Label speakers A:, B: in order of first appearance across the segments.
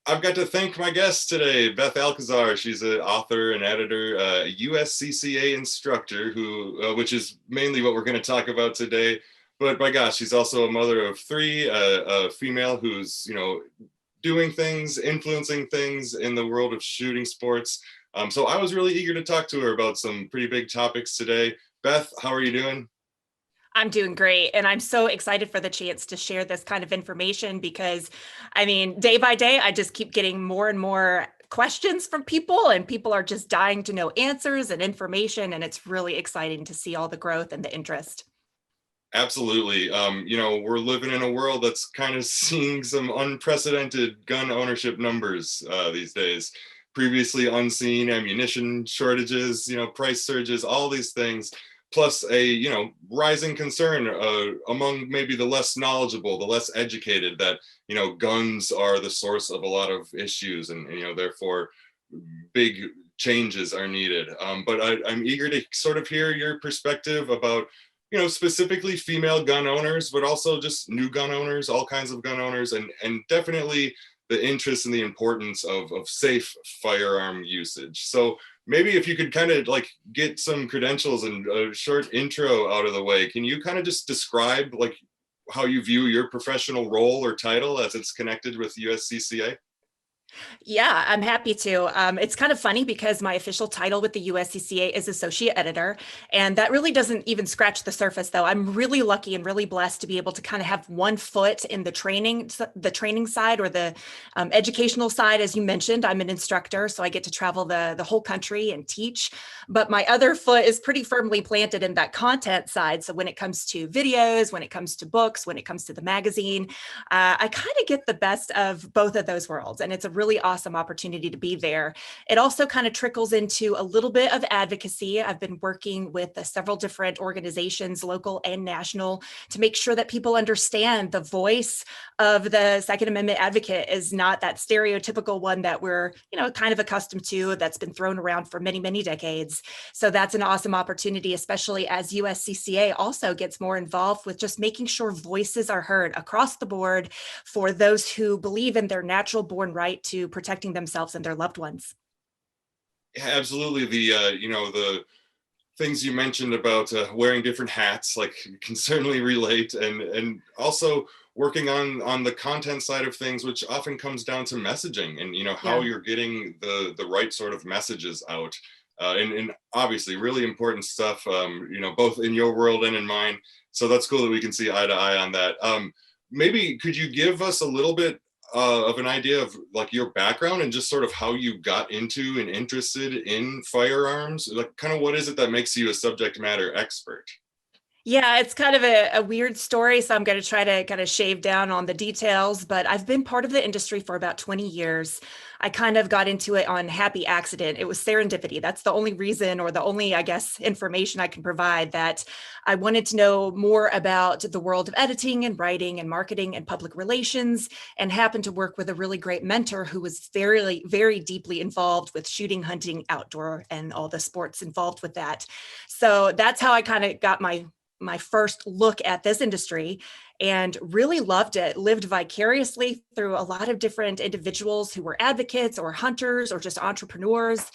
A: I've got to thank my guest today, Beth Alcazar. She's an author and editor, USCCA instructor, which is mainly what we're going to talk about today. But my gosh, she's also a mother of three, a female who's doing things, influencing things in the world of shooting sports. So I was really eager to talk to her about some pretty big topics today. Beth, how are you doing?
B: I'm doing great. And I'm so excited for the chance to share this kind of information because, I mean, day by day, I just keep getting more and more questions from people, and people are just dying to know answers and information. And it's really exciting to see all the growth and the interest.
A: Absolutely. We're living in a world that's kind of seeing some unprecedented gun ownership numbers these days. Previously unseen ammunition shortages, price surges, all these things, plus a, rising concern among maybe the less knowledgeable, the less educated that, guns are the source of a lot of issues and therefore big changes are needed. But I'm eager to sort of hear your perspective about specifically female gun owners, but also just new gun owners, all kinds of gun owners, and definitely the interest and the importance of safe firearm usage. So maybe if you could kind of like get some credentials and a short intro out of the way, can you kind of just describe like how you view your professional role or title as it's connected with USCCA?
B: Yeah, I'm happy to. It's kind of funny because my official title with the USCCA is associate editor, and that really doesn't even scratch the surface, though. I'm really lucky and really blessed to be able to kind of have one foot in the training side or the educational side. As you mentioned, I'm an instructor, so I get to travel the whole country and teach. But my other foot is pretty firmly planted in that content side. So when it comes to videos, when it comes to books, when it comes to the magazine, I kind of get the best of both of those worlds, and it's a really awesome opportunity to be there. It also kind of trickles into a little bit of advocacy. I've been working with several different organizations, local and national, to make sure that people understand the voice of the Second Amendment advocate is not that stereotypical one that we're, kind of accustomed to, that's been thrown around for many, many decades. So that's an awesome opportunity, especially as USCCA also gets more involved with just making sure voices are heard across the board for those who believe in their natural born right to protecting themselves and their loved ones.
A: Yeah, absolutely. The things you mentioned about wearing different hats, like can certainly relate, and also working on the content side of things, which often comes down to messaging and how
B: Yeah.
A: you're getting the right sort of messages out. And obviously really important stuff, both in your world and in mine. So that's cool that we can see eye to eye on that. Maybe could you give us a little bit of an idea of like your background and just sort of how you got into and interested in firearms? Like, kind of what is it that makes you a subject matter expert?
B: Yeah, it's kind of a weird story, so I'm going to try to kind of shave down on the details, but I've been part of the industry for about 20 years. I kind of got into it on happy accident. It was serendipity. That's the only reason, or the only, I guess, information I can provide, that I wanted to know more about the world of editing and writing and marketing and public relations, and happened to work with a really great mentor who was very, very deeply involved with shooting, hunting, outdoor, and all the sports involved with that. So that's how I kind of got my first look at this industry and really loved it, lived vicariously through a lot of different individuals who were advocates or hunters or just entrepreneurs.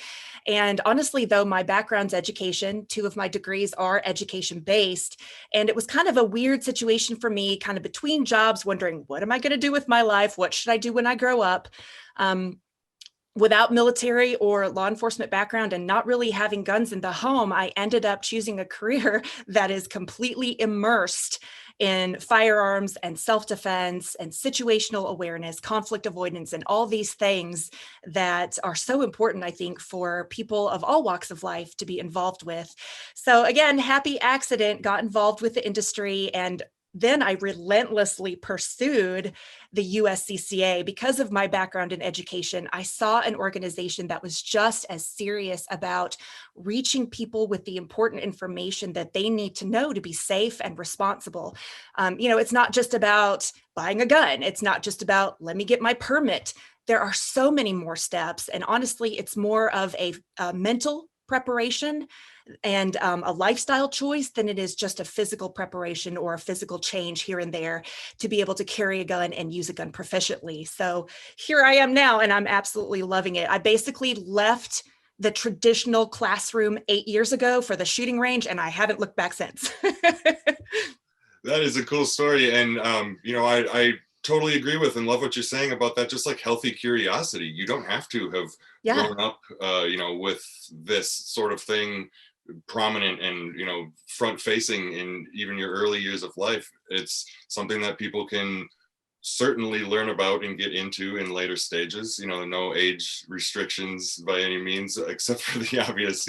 B: And honestly, though, my background's education, two of my degrees are education based. And it was kind of a weird situation for me, kind of between jobs, wondering, what am I going to do with my life? What should I do when I grow up? Without military or law enforcement background and not really having guns in the home, I ended up choosing a career that is completely immersed in firearms and self-defense and situational awareness, conflict avoidance, and all these things that are so important, I think, for people of all walks of life to be involved with. So again, happy accident, got involved with the industry, and then I relentlessly pursued the USCCA because of my background in education. I saw an organization that was just as serious about reaching people with the important information that they need to know to be safe and responsible. It's not just about buying a gun. It's not just about, let me get my permit. There are so many more steps. And honestly, it's more of a mental preparation and a lifestyle choice than it is just a physical preparation or a physical change here and there to be able to carry a gun and use a gun proficiently. So here I am now, and I'm absolutely loving it. I basically left the traditional classroom 8 years ago for the shooting range, and I haven't looked back since.
A: That is a cool story. And, I totally agree with and love what you're saying about that. Just like healthy curiosity. You don't have to have
B: Yeah.
A: grown up, with this sort of thing prominent and, front facing in even your early years of life. It's something that people can certainly learn about and get into in later stages. No age restrictions by any means, except for the obvious.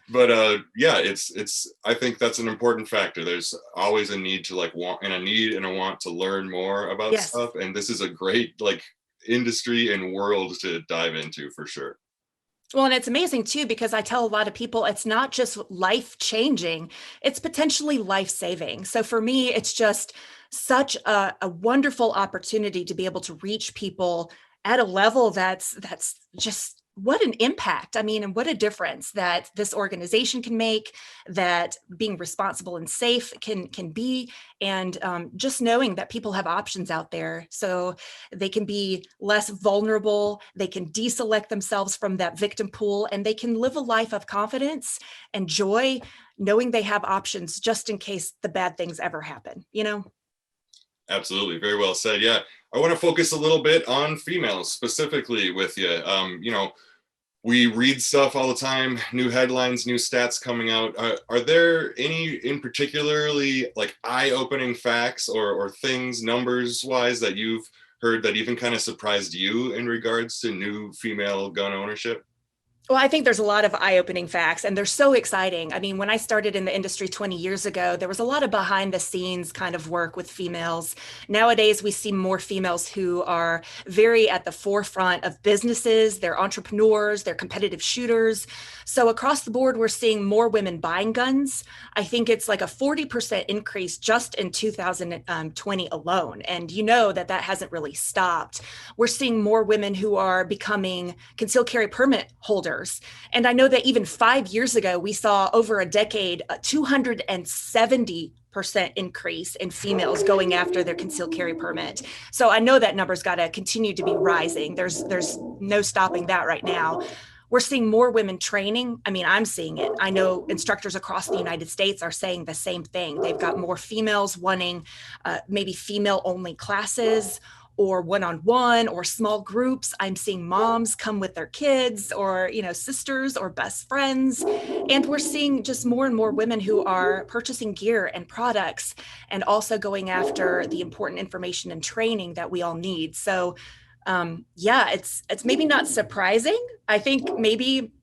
A: But yeah, it's I think that's an important factor. There's always a need to want, and a need and a want to learn more about
B: Yes.
A: stuff, and this is a great industry and world to dive into for sure.
B: Well, and it's amazing too, because I tell a lot of people it's not just life changing, it's potentially life saving. So for me, it's just such a wonderful opportunity to be able to reach people at a level that's just what an impact. I mean, and what a difference that this organization can make, that being responsible and safe can be, and just knowing that people have options out there so they can be less vulnerable, they can deselect themselves from that victim pool, and they can live a life of confidence and joy, knowing they have options just in case the bad things ever happen.
A: Absolutely, very well said. Yeah, I want to focus a little bit on females specifically with you. We read stuff all the time, new headlines, new stats coming out. Are there any in particularly eye-opening facts or things numbers wise that you've heard that even kind of surprised you in regards to new female gun ownership?
B: Well, I think there's a lot of eye-opening facts, and they're so exciting. I mean, when I started in the industry 20 years ago, there was a lot of behind the scenes kind of work with females. Nowadays, we see more females who are very at the forefront of businesses. They're entrepreneurs, they're competitive shooters. So across the board, we're seeing more women buying guns. I think it's like a 40% increase just in 2020 alone. And you know that hasn't really stopped. We're seeing more women who are becoming concealed carry permit holders. And I know that even 5 years ago, we saw over a decade, a 270% increase in females going after their concealed carry permit. So I know that number's got to continue to be rising. There's no stopping that right now. We're seeing more women training. I mean, I'm seeing it. I know instructors across the United States are saying the same thing. They've got more females wanting maybe female-only classes, or one-on-one or small groups. I'm seeing moms come with their kids, or sisters or best friends. And we're seeing just more and more women who are purchasing gear and products and also going after the important information and training that we all need. So yeah, it's maybe not surprising. I think maybe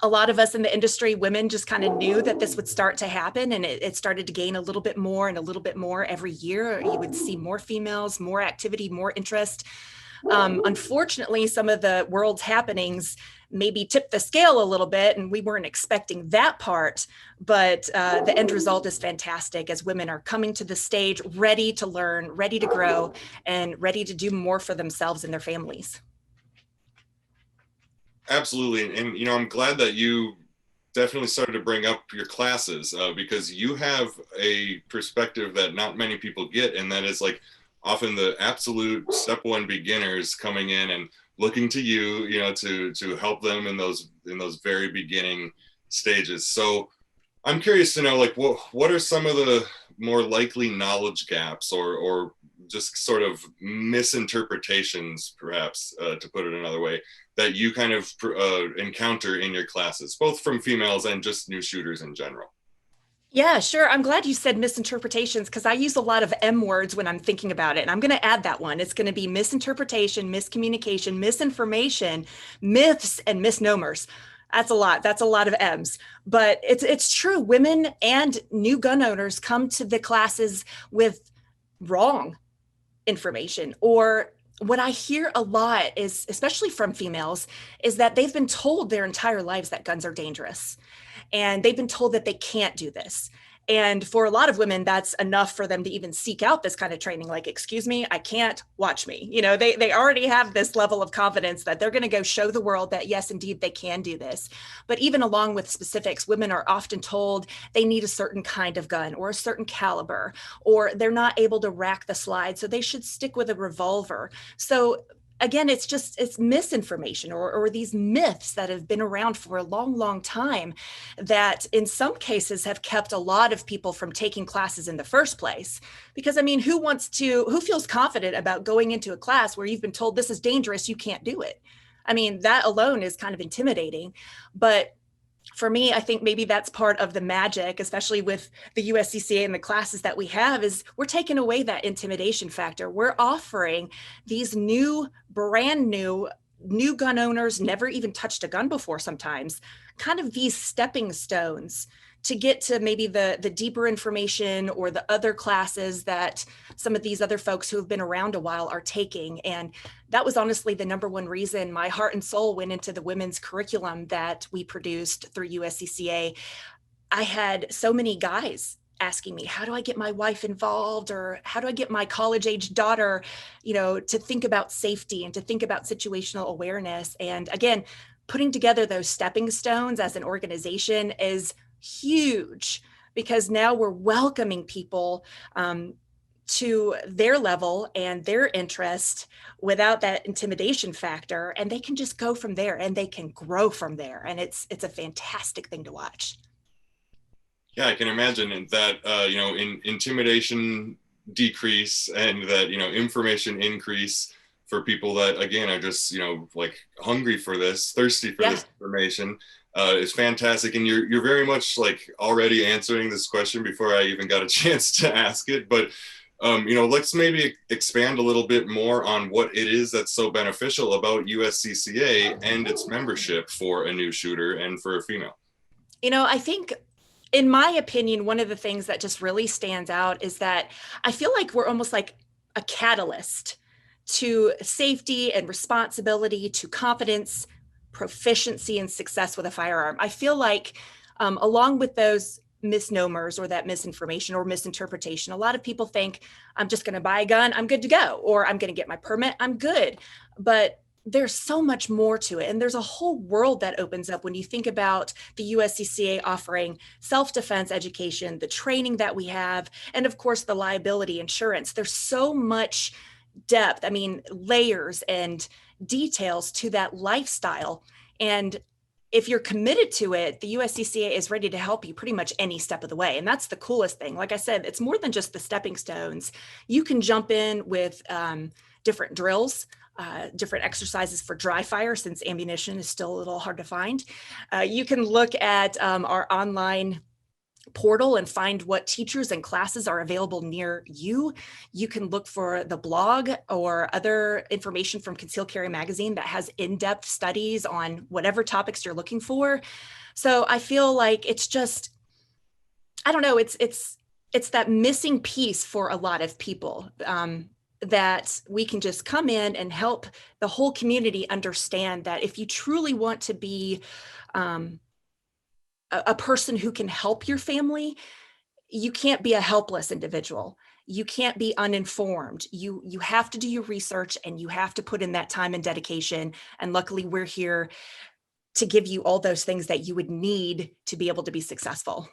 B: a lot of us in the industry, women, just kind of knew that this would start to happen, and it started to gain a little bit more and a little bit more every year. You would see more females, more activity, more interest. Unfortunately, some of the world's happenings maybe tipped the scale a little bit, and we weren't expecting that part. But the end result is fantastic, as women are coming to the stage ready to learn, ready to grow, and ready to do more for themselves and their families.
A: Absolutely. And I'm glad that you definitely started to bring up your classes, because you have a perspective that not many people get, and that is often the absolute step one beginners coming in and looking to you, to help them in those very beginning stages. So I'm curious to know, what are some of the more likely knowledge gaps, or just sort of misinterpretations, perhaps, to put it another way, that you kind of encounter in your classes, both from females and just new shooters in general?
B: Yeah, sure. I'm glad you said misinterpretations, because I use a lot of M words when I'm thinking about it. And I'm going to add that one. It's going to be misinterpretation, miscommunication, misinformation, myths, and misnomers. That's a lot. That's a lot of M's. But it's true. Women and new gun owners come to the classes with wrong information. Or what I hear a lot is, especially from females, is that they've been told their entire lives that guns are dangerous. And they've been told that they can't do this. And for a lot of women, that's enough for them to even seek out this kind of training. Like, excuse me, I can't, watch me. They already have this level of confidence that they're going to go show the world that, yes, indeed, they can do this. But even along with specifics, women are often told they need a certain kind of gun or a certain caliber, or they're not able to rack the slide, so they should stick with a revolver. So again, it's misinformation or these myths that have been around for a long, long time that in some cases have kept a lot of people from taking classes in the first place. Because I mean, who feels confident about going into a class where you've been told this is dangerous, you can't do it? I mean, that alone is kind of intimidating. But for me, I think maybe that's part of the magic, especially with the USCCA and the classes that we have, is we're taking away that intimidation factor. We're offering these brand new gun owners, never even touched a gun before sometimes, kind of these stepping stones to get to maybe the deeper information or the other classes that some of these other folks who have been around a while are taking. And that was honestly the number one reason my heart and soul went into the women's curriculum that we produced through USCCA. I had so many guys asking me, how do I get my wife involved, or how do I get my college age daughter, to think about safety and to think about situational awareness? And again, putting together those stepping stones as an organization is huge, because now we're welcoming people to their level and their interest without that intimidation factor, and they can just go from there and they can grow from there. And it's a fantastic thing to watch.
A: Yeah, I can imagine that, intimidation decrease and that, information increase for people that, again, are just, like hungry for this, thirsty for this information is fantastic. And you're very much like already answering this question before I even got a chance to ask it. But, let's maybe expand a little bit more on what it is that's so beneficial about USCCA and its membership for a new shooter and for a female.
B: I think, in my opinion, one of the things that just really stands out is that I feel like we're almost like a catalyst to safety and responsibility, to confidence, proficiency, and success with a firearm. I feel like along with those misnomers or that misinformation or misinterpretation, a lot of people think, I'm just going to buy a gun, I'm good to go, or I'm going to get my permit, I'm good. But there's so much more to it. And there's a whole world that opens up when you think about the USCCA offering self-defense education, the training that we have, and of course, the liability insurance. There's so much depth, layers and details to that lifestyle. And if you're committed to it, the USCCA is ready to help you pretty much any step of the way. And that's the coolest thing. Like I said, it's more than just the stepping stones. You can jump in with different drills, different exercises for dry fire, since ammunition is still a little hard to find. You can look at our online portal and find what teachers and classes are available near you. You can look for the blog or other information from Concealed Carry Magazine that has in-depth studies on whatever topics you're looking for. So I feel like it's just, I don't know, it's that missing piece for a lot of people. That we can just come in and help the whole community understand that if you truly want to be a person who can help your family, you can't be a helpless individual. You can't be uninformed. You have to do your research and you have to put in that time and dedication. And luckily, we're here to give you all those things that you would need to be able to be successful.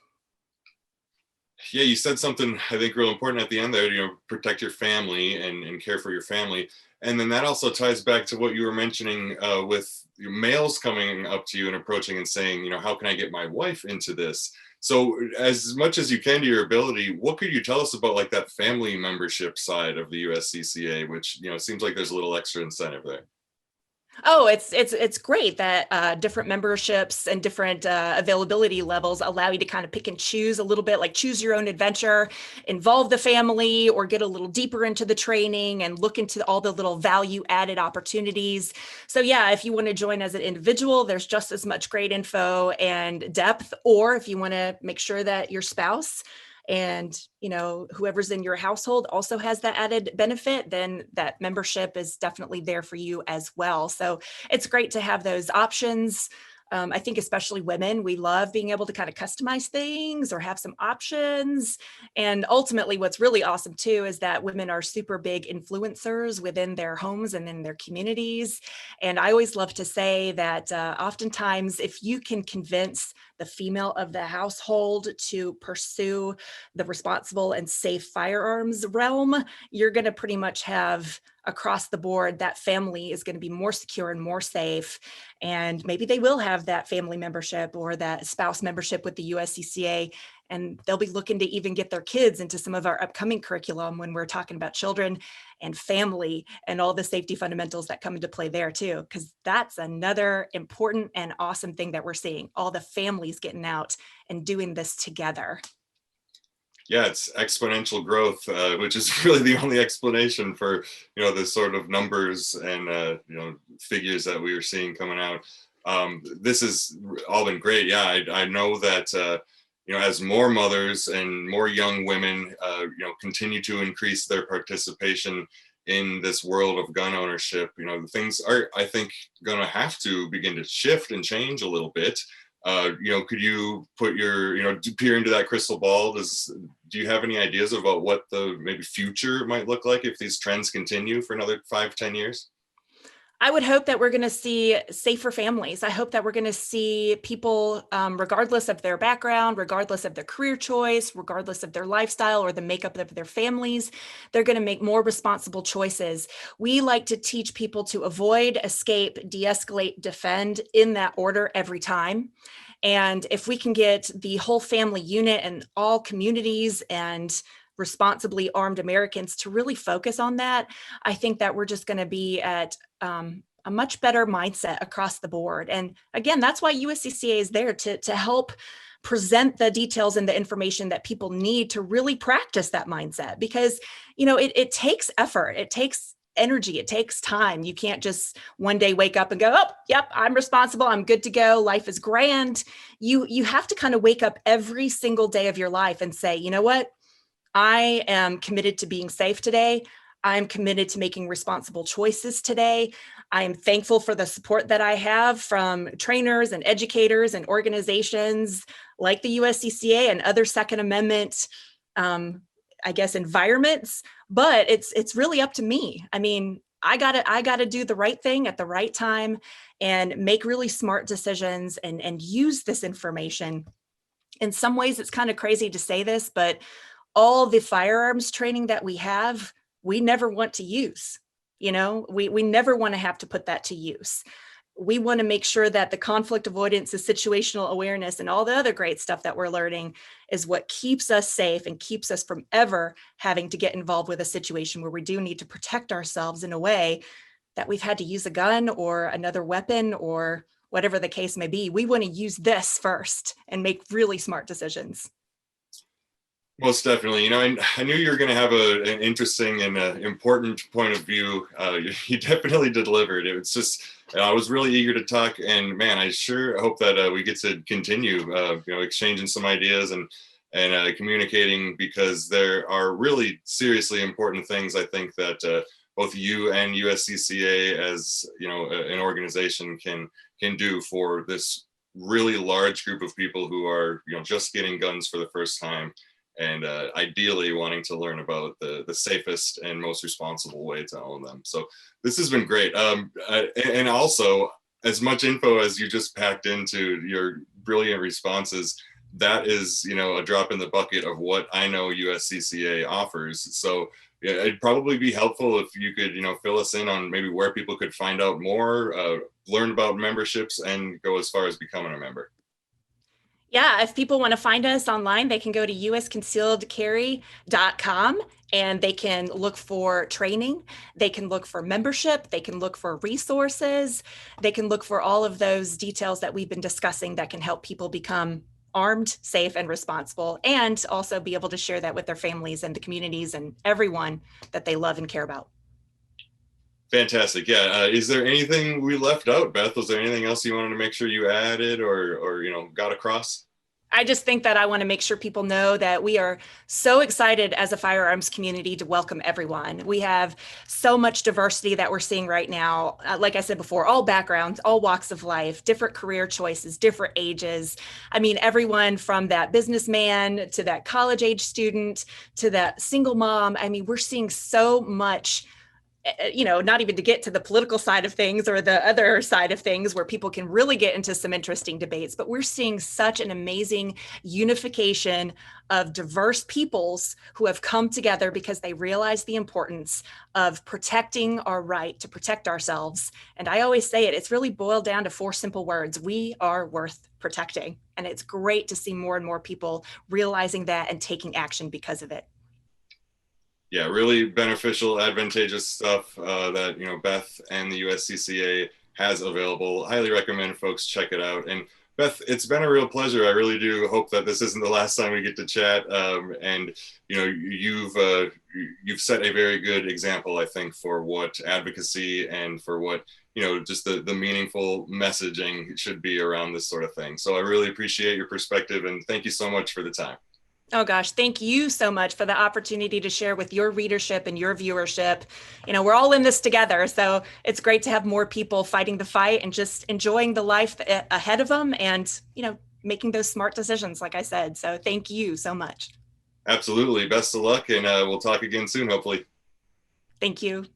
A: Yeah, you said something I think real important at the end there, protect your family and care for your family. And then that also ties back to what you were mentioning with males coming up to you and approaching and saying, how can I get my wife into this? So as much as you can to your ability, what could you tell us about like that family membership side of the USCCA, which, seems like there's a little extra incentive there?
B: Oh, it's great that different memberships and different availability levels allow you to kind of pick and choose a little bit, like choose your own adventure, involve the family, or get a little deeper into the training and look into all the little value added opportunities. So yeah, if you want to join as an individual, there's just as much great info and depth. Or if you want to make sure that your spouse and whoever's in your household also has that added benefit, then that membership is definitely there for you as well. So it's great to have those options. I think especially women, we love being able to kind of customize things or have some options. And ultimately, what's really awesome too is that women are super big influencers within their homes and in their communities. And I always love to say that oftentimes, if you can convince the female of the household to pursue the responsible and safe firearms realm, you're going to pretty much have across the board that family is going to be more secure and more safe. And maybe they will have that family membership or that spouse membership with the USCCA, and they'll be looking to even get their kids into some of our upcoming curriculum when we're talking about children and family and all the safety fundamentals that come into play there too, because that's another important and awesome thing that we're seeing, all the families getting out and doing this together.
A: Yeah, it's exponential growth, which is really the only explanation for, the sort of numbers and, figures that we were seeing coming out. This has all been great. Yeah, I know that, as more mothers and more young women, continue to increase their participation in this world of gun ownership, things are, I think, going to have to begin to shift and change a little bit. Could you put your, peer into that crystal ball? Do you have any ideas about what the maybe future might look like if these trends continue for another 5, 10 years?
B: I would hope that we're going to see safer families. I hope that we're going to see people, regardless of their background, regardless of their career choice, regardless of their lifestyle or the makeup of their families, they're going to make more responsible choices. We like to teach people to avoid, escape, de-escalate, defend in that order every time. And if we can get the whole family unit and all communities and responsibly armed Americans to really focus on that, I think that we're just going to be at a much better mindset across the board. And again, that's why USCCA is there to help present the details and the information that people need to really practice that mindset, because it takes effort, it takes energy, it takes time. You can't just one day wake up and go, oh, yep, I'm responsible, I'm good to go, life is grand. You have to kind of wake up every single day of your life and say, you know what, I am committed to being safe today. I'm committed to making responsible choices today. I am thankful for the support that I have from trainers and educators and organizations like the USCCA and other Second Amendment, environments. But it's really up to me. I mean, I gotta do the right thing at the right time and make really smart decisions and use this information. In some ways, it's kind of crazy to say this, but all the firearms training that we have, we never want to use. We never want to have to put that to use. We want to make sure that the conflict avoidance, the situational awareness, and all the other great stuff that we're learning is what keeps us safe and keeps us from ever having to get involved with a situation where we do need to protect ourselves in a way that we've had to use a gun or another weapon or whatever the case may be. We want to use this first and make really smart decisions.
A: Most definitely. I knew you were going to have an interesting and important point of view. You definitely delivered. It was just, I was really eager to talk, and man, I sure hope that we get to continue, exchanging some ideas and communicating, because there are really seriously important things I think that both you and USCCA as an organization can do for this really large group of people who are just getting guns for the first time, and ideally wanting to learn about the safest and most responsible way to own them. So this has been great. And also, as much info as you just packed into your brilliant responses, that is, a drop in the bucket of what I know USCCA offers. So yeah, it'd probably be helpful if you could, fill us in on maybe where people could find out more, learn about memberships, and go as far as becoming a member.
B: Yeah, if people want to find us online, they can go to usconcealedcarry.com and they can look for training, they can look for membership, they can look for resources, they can look for all of those details that we've been discussing that can help people become armed, safe, and responsible, and also be able to share that with their families and the communities and everyone that they love and care about.
A: Fantastic. Yeah. Is there anything we left out, Beth? Was there anything else you wanted to make sure you added or got across?
B: I just think that I want to make sure people know that we are so excited as a firearms community to welcome everyone. We have so much diversity that we're seeing right now. Like I said before, all backgrounds, all walks of life, different career choices, different ages. I mean, everyone from that businessman to that college age student to that single mom. I mean, we're seeing so much, not even to get to the political side of things or the other side of things where people can really get into some interesting debates, but we're seeing such an amazing unification of diverse peoples who have come together because they realize the importance of protecting our right to protect ourselves. And I always say it's really boiled down to four simple words: we are worth protecting. And it's great to see more and more people realizing that and taking action because of it.
A: Yeah, really beneficial, advantageous stuff that Beth and the USCCA has available. Highly recommend folks check it out. And Beth, it's been a real pleasure. I really do hope that this isn't the last time we get to chat. And you've set a very good example, I think, for what advocacy and for what just the meaningful messaging should be around this sort of thing. So I really appreciate your perspective, and thank you so much for the time.
B: Oh gosh, thank you so much for the opportunity to share with your readership and your viewership. We're all in this together, so it's great to have more people fighting the fight and just enjoying the life ahead of them and, making those smart decisions, like I said. So thank you so much.
A: Absolutely. Best of luck, and we'll talk again soon, hopefully.
B: Thank you.